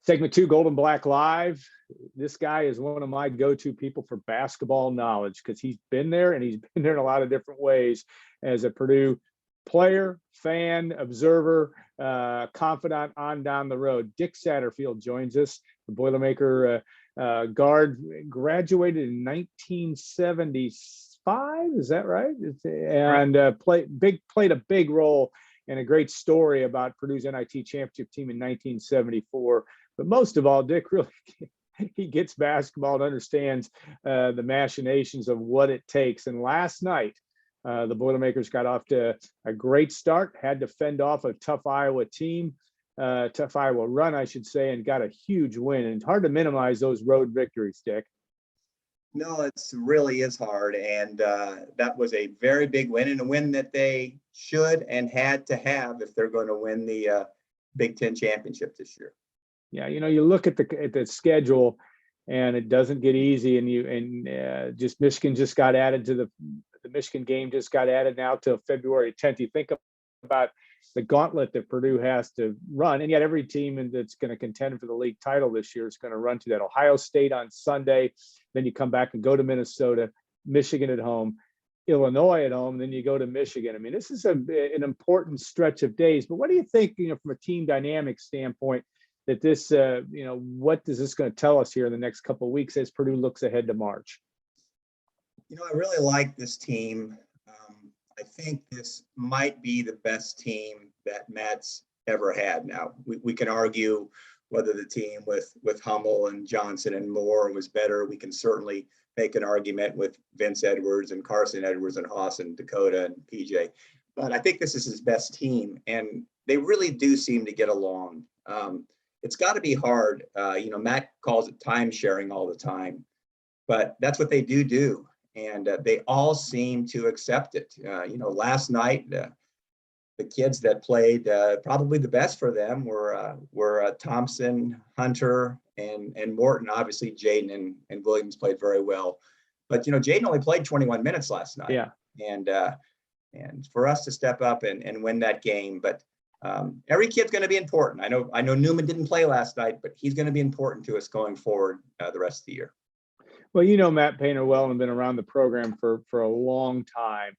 Segment 2, Gold and Black Live. This guy is one of my go-to people for basketball knowledge because he's been there, and he's been there in a lot of different ways as a Purdue player, fan, observer, confidant on down the road. Dick Satterfield joins us, the Boilermaker guard, graduated in 1975. Is that right? And played a big role and a great story about Purdue's NIT championship team in 1974. But most of all, Dick really, he gets basketball and understands the machinations of what it takes. And last night, the Boilermakers got off to a great start, had to fend off a tough Iowa team, tough Iowa run, I should say, and got a huge win. And it's hard to minimize those road victories, Dick. No, it really is hard. And that was a very big win, and a win that they should and had to have if they're going to win the Big Ten championship this year. Yeah, you look at the schedule, and it doesn't get easy. And just Michigan just got added to the Michigan game, just got added now till February 10th. You think about the gauntlet that Purdue has to run, and yet every team that's going to contend for the league title this year is going to run to that. Ohio State on Sunday, then you come back and go to Minnesota, Michigan at home, Illinois at home, then you go to Michigan. I mean, this is an important stretch of days. But what do you think, from a team dynamic standpoint, that this, what is this going to tell us here in the next couple of weeks as Purdue looks ahead to March? I really like this team. I think this might be the best team that Matt's ever had. Now, we can argue whether the team with Hummel and Johnson and Moore was better. We can certainly make an argument with Vince Edwards and Carson Edwards and Haas and Dakota and PJ. But I think this is his best team, and they really do seem to get along. It's got to be hard. Matt calls it time sharing all the time, but that's what they do. And they all seem to accept it. Last night, the kids that played probably the best for them were Thompson, Hunter, and Morton. Obviously, Jaden and Williams played very well. But, Jaden only played 21 minutes last night. Yeah. And for us to step up and win that game. But every kid's going to be important. I know Newman didn't play last night, but he's going to be important to us going forward the rest of the year. Well, Matt Painter well and been around the program for a long time.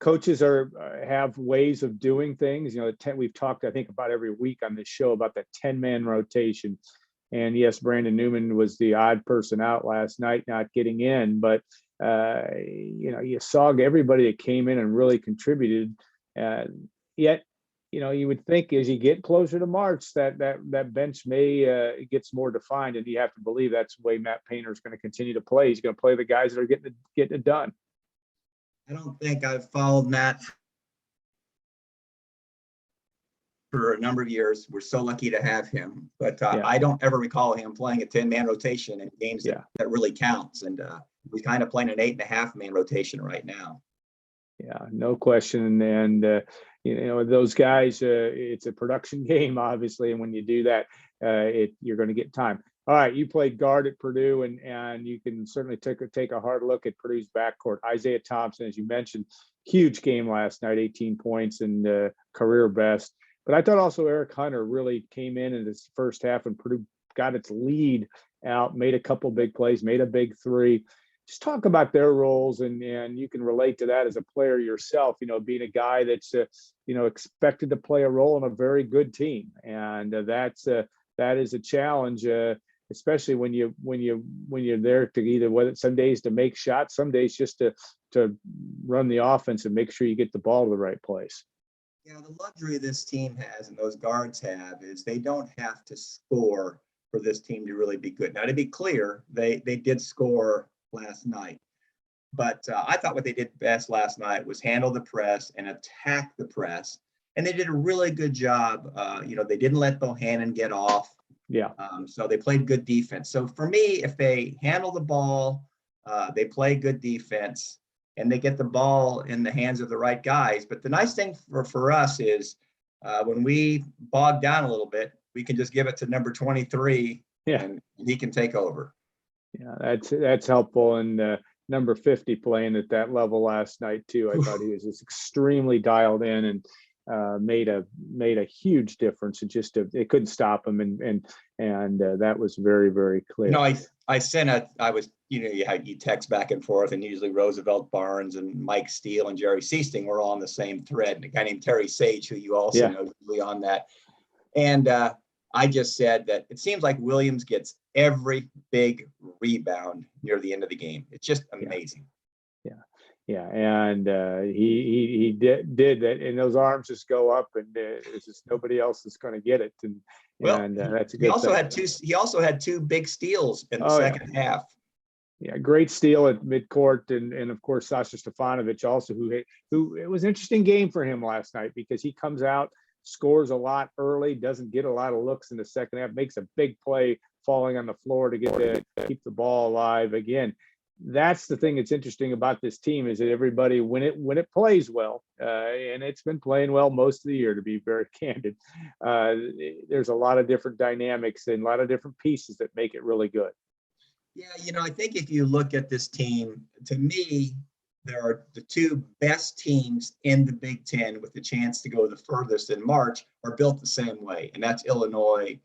Coaches have ways of doing things. We've talked, I think, about every week on this show about the 10-man rotation. And yes, Brandon Newman was the odd person out last night, not getting in. But you saw everybody that came in and really contributed. Yet, you would think as you get closer to March that bench may gets more defined, and you have to believe that's the way Matt Painter is going to continue to play. He's going to play the guys that are getting it done. I don't think I've followed Matt for a number of years. We're so lucky to have him, but I don't ever recall him playing a 10-man rotation in games that really counts. And we're kind of playing an 8.5-man rotation right now. Yeah, no question. And those guys, it's a production game, obviously, and when you do that, you're going to get time. All right, you played guard at Purdue, and you can certainly take a hard look at Purdue's backcourt. Isaiah Thompson, as you mentioned, huge game last night, 18 points and career best. But I thought also Eric Hunter really came in this first half, and Purdue got its lead out, made a couple big plays, made a big three. Just talk about their roles, and you can relate to that as a player yourself, being a guy that's expected to play a role in a very good team, and that is a challenge, especially when you're there to whether some days to make shots, some days just to run the offense and make sure you get the ball to the right place. Yeah, the luxury this team has and those guards have is they don't have to score for this team to really be good. Now, to be clear, they did score last night, but I thought what they did best last night was handle the press and attack the press, and they did a really good job. They didn't let Bohannon get off. Yeah. So they played good defense. So for me, if they handle the ball, they play good defense, and they get the ball in the hands of the right guys. But the nice thing for us is when we bog down a little bit, we can just give it to number 23, and he can take over. Yeah, that's helpful. And number 50 playing at that level last night too. I thought he was just extremely dialed in, and made a huge difference. It couldn't stop them, and that was very, very clear. You text back and forth, and usually Roosevelt Barnes and Mike Steele and Jerry Seasting were all on the same thread, and a guy named Terry Sage, who you also know, on that. And I just said that it seems like Williams gets every big rebound near the end of the game. It's just amazing. Yeah, and he did that, and those arms just go up, and it's just nobody else is going to get it. And that's a good thing. He also had two big steals in the second half. Yeah, great steal at midcourt, and of course Sasha Stefanovic also, who it was an interesting game for him last night because he comes out, scores a lot early, doesn't get a lot of looks in the second half, makes a big play falling on the floor to keep the ball alive again. That's the thing that's interesting about this team, is that everybody, when it plays well, and it's been playing well most of the year, to be very candid, there's a lot of different dynamics and a lot of different pieces that make it really good. Yeah, I think if you look at this team, to me, there are the two best teams in the Big Ten with the chance to go the furthest in March are built the same way, and that's Illinois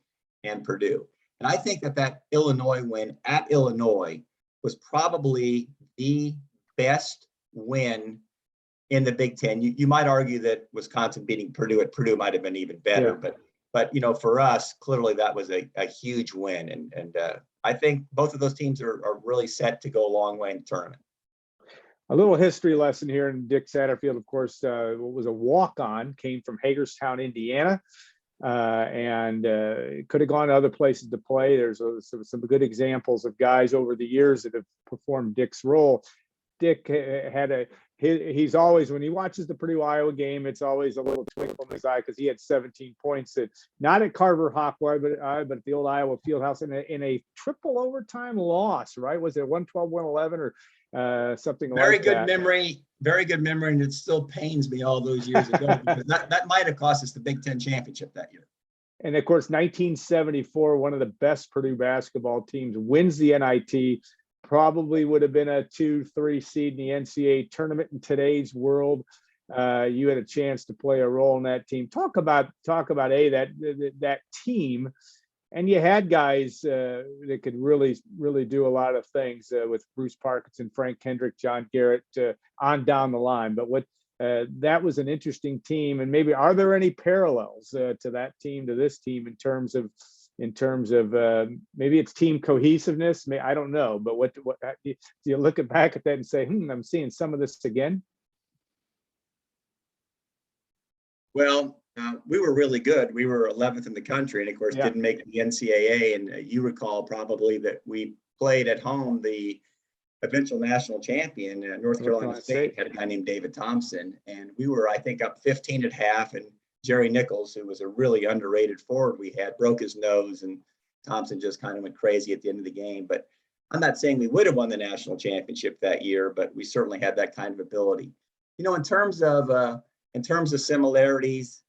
and Purdue. And I think that Illinois win at Illinois was probably the best win in the Big Ten. You might argue that Wisconsin beating Purdue at Purdue might have been even better, but for us, clearly that was a huge win. And I think both of those teams are really set to go a long way in the tournament. A little history lesson here. And Dick Satterfield, of course, was a walk-on, came from Hagerstown, Indiana. And could have gone to other places to play. There's some good examples of guys over the years that have performed Dick's role. Dick he's always, when he watches the Purdue Iowa game, it's always a little twinkle in his eye because he had 17 points not at Carver Hawkeye, but at the old Iowa Fieldhouse in a triple overtime loss, right? Was it 112-111 or something like that? Very good memory, and it still pains me all those years ago because that might have cost us the Big Ten championship that year. And of course, 1974, one of the best Purdue basketball teams wins the NIT. Probably would have been a 2-3 seed in the NCAA tournament in today's world. You had a chance to play a role in that team. Talk about that team. And you had guys that could really, really do a lot of things with Bruce Parkinson, Frank Kendrick, John Garrett, on down the line. But that was an interesting team. And maybe are there any parallels to that team, to this team, in terms of maybe it's team cohesiveness? I don't know. But what do you look back at that and say, I'm seeing some of this again? Well, we were really good. We were 11th in the country, and of course didn't make the NCAA. And you recall probably that we played at home the eventual national champion, North Carolina State, had a guy named David Thompson, and we were, I think, up 15 at half. And Jerry Nichols, who was a really underrated forward we had, broke his nose, and Thompson just kind of went crazy at the end of the game. But I'm not saying we would have won the national championship that year, but we certainly had that kind of ability. In terms of similarities,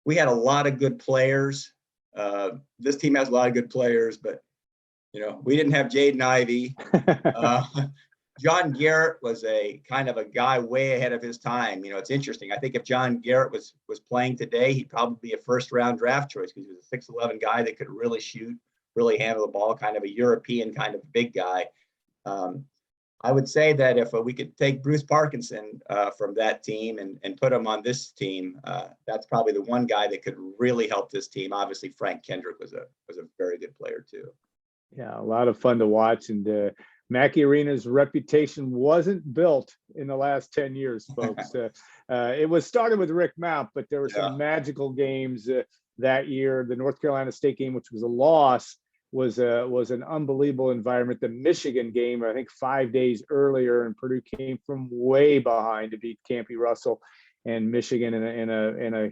we had a lot of good players. This team has a lot of good players, but we didn't have Jaden Ivey. John Garrett was a kind of a guy way ahead of his time. It's interesting. I think if John Garrett was playing today, he'd probably be a first-round draft choice because he was a 6'11" guy that could really shoot, really handle the ball, kind of a European kind of big guy. I would say that if we could take Bruce Parkinson from that team and put him on this team, that's probably the one guy that could really help this team. Obviously, Frank Kendrick was a very good player too. Yeah, a lot of fun to watch. And Mackey Arena's reputation wasn't built in the last 10 years, folks. It was started with Rick Mount, but there were some magical games that year. The North Carolina State game, which was a loss, was an unbelievable environment. The Michigan game, I think 5 days earlier, and Purdue came from way behind to beat Campy Russell and Michigan in a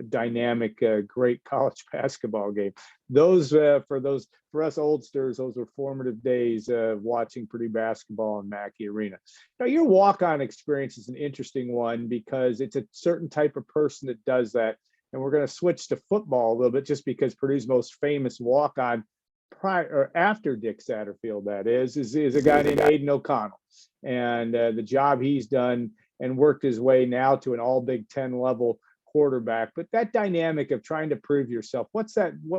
dynamic, great college basketball game. Those for us oldsters, those were formative days watching Purdue basketball in Mackey Arena. Now, your walk-on experience is an interesting one because it's a certain type of person that does that. And we're going to switch to football a little bit, just because Purdue's most famous walk-on prior or after Dick Satterfield, that is a guy named Aiden O'Connell, and the job he's done and worked his way now to an all Big Ten level quarterback. But that dynamic of trying to prove yourself, what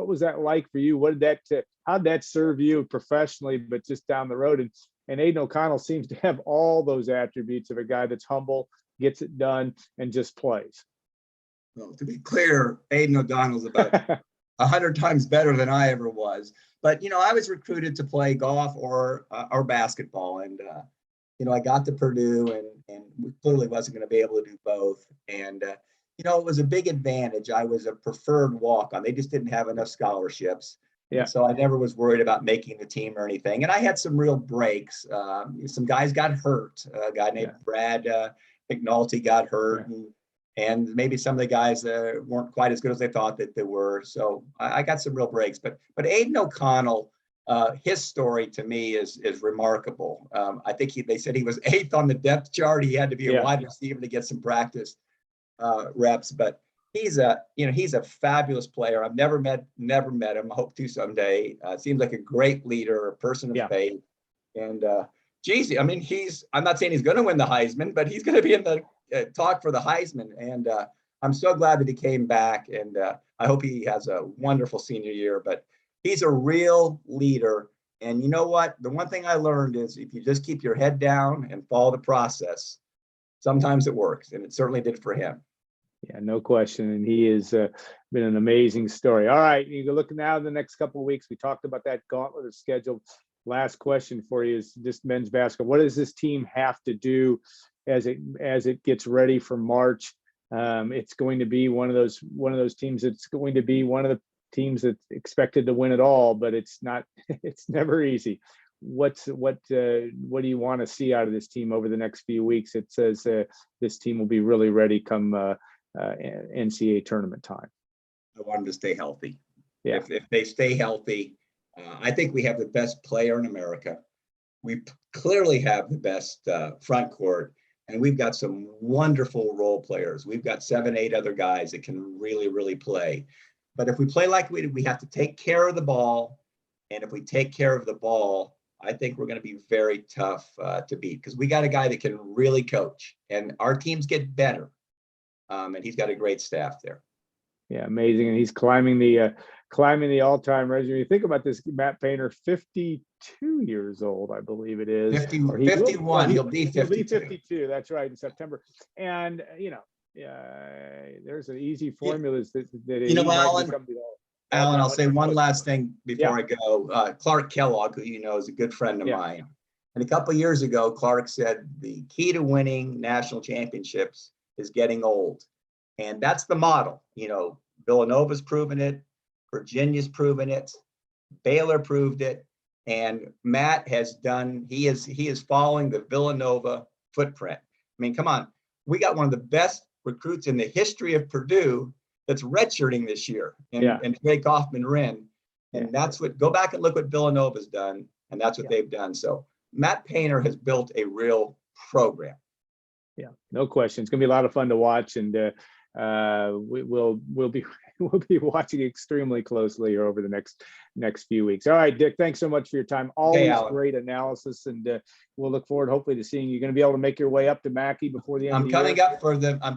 was that like for you? How did that serve you professionally, but just down the road? And Aiden O'Connell seems to have all those attributes of a guy that's humble, gets it done, and just plays. Well, to be clear, Aiden O'Donnell's about 100 times better than I ever was. But, I was recruited to play golf or basketball. And, I got to Purdue and clearly wasn't going to be able to do both. And, it was a big advantage. I was a preferred walk-on. They just didn't have enough scholarships. Yeah. And so I never was worried about making the team or anything. And I had some real breaks. Some guys got hurt. A guy named Brad McNulty got hurt. Yeah. And maybe some of the guys weren't quite as good as they thought that they were. So I got some real breaks. But Aiden O'Connell, his story to me is remarkable. I think they said he was 8th on the depth chart. He had to be a wide receiver to get some practice reps. But he's a fabulous player. I've never met him. I hope to someday. Seems like a great leader, a person of faith. And geez, I mean, I'm not saying he's going to win the Heisman, but he's going to be in the talk for the Heisman. And I'm so glad that he came back. And I hope he has a wonderful senior year. But he's a real leader. And you know what? The one thing I learned is if you just keep your head down and follow the process, sometimes it works. And it certainly did for him. Yeah, no question. And he has been an amazing story. All right, you can look now in the next couple of weeks. We talked about that gauntlet of schedule. Last question for you is just men's basketball. What does this team have to do as it gets ready for March? It's going to be one of those teams. It's going to be one of the teams that's expected to win it all, but it's not. It's never easy. What do you want to see out of this team over the next few weeks? It says this team will be really ready come NCAA tournament time. I want them to stay healthy. Yeah. If they stay healthy, I think we have the best player in America. We clearly have the best front court, and we've got some wonderful role players. We've got 7, 8 other guys that can really, really play. But if we play like we have to take care of the ball. And if we take care of the ball, I think we're going to be very tough to beat because we got a guy that can really coach, and our teams get better. And he's got a great staff there. Yeah, amazing. And he's climbing the all-time resume. You think about this, Matt Painter, 52 years old, I believe it is. 51. He'll be 52. He'll be 52. That's right, in September. And there's an easy formula Alan, I'll say one last thing before I go. Clark Kellogg, who is a good friend of mine. And a couple of years ago, Clark said the key to winning national championships is getting old. And that's the model. Villanova's proven it. Virginia's proven it. Baylor proved it. And Matt he is following the Villanova footprint. I mean, come on. We got one of the best recruits in the history of Purdue that's redshirting this year, and Drake Hoffman-Wren. And that's go back and look what Villanova's done, and that's what they've done. So Matt Painter has built a real program. Yeah, no question. It's going to be a lot of fun to watch, and we'll be watching extremely closely here over the next few weeks. All right, Dick, thanks so much for your time. Always great analysis, and we'll look forward hopefully to seeing you. Going to be able to make your way up to Mackey before the end of the year. I'm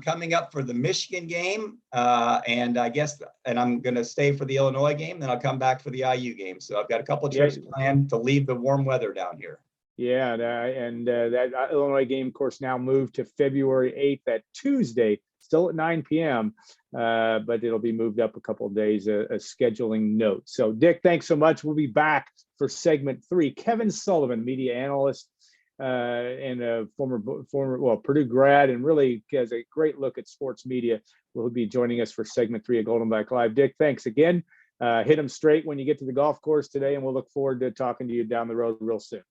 coming up for the Michigan game, and I'm going to stay for the Illinois game. Then I'll come back for the IU game. So I've got a couple of trips planned to leave the warm weather down here. Yeah, and that Illinois game, of course, now moved to February 8th, that Tuesday, still at 9 p.m., but it'll be moved up a couple of days, a scheduling note. So, Dick, thanks so much. We'll be back for segment 3. Kevin Sullivan, media analyst and a former Purdue grad, and really has a great look at sports media, will be joining us for segment 3 of Golden Back Live. Dick, thanks again. Hit them straight when you get to the golf course today, and we'll look forward to talking to you down the road real soon.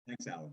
Thanks, Alan.